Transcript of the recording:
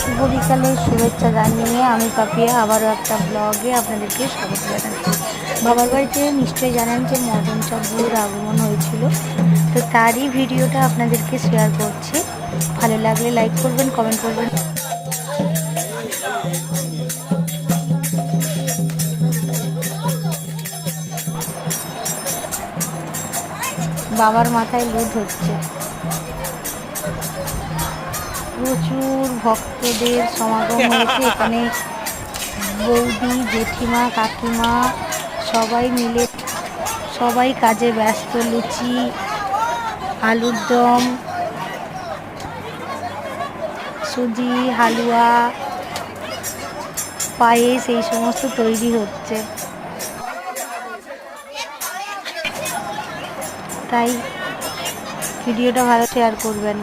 শুভ বিকালের শুভেচ্ছা জানিয়ে আমি পাপিয়া আবারও একটা ব্লগে আপনাদেরকে স্বাগত জানাচ্ছি। বাবার বাড়িতে নিশ্চয়ই জানেন যে মদন চাঁদুর আগমন হয়েছিল, তো তারই ভিডিওটা আপনাদেরকে শেয়ার করছি। ভালো লাগলে লাইক করবেন, কমেন্ট করবেন। বাবার মাথায় লুট হচ্ছে। প্রচুর ভক্তদের সমাগম হয়েছে এখানে। বৌদি, জেঠিমা, কাকিমা সবাই মিলে সবাই কাজে ব্যস্ত। লুচি, আলুর দম, সুজি, হালুয়া, পায়েস এই সমস্ত তৈরি হচ্ছে। তাই ভিডিওটা ভালো শেয়ার করবেন।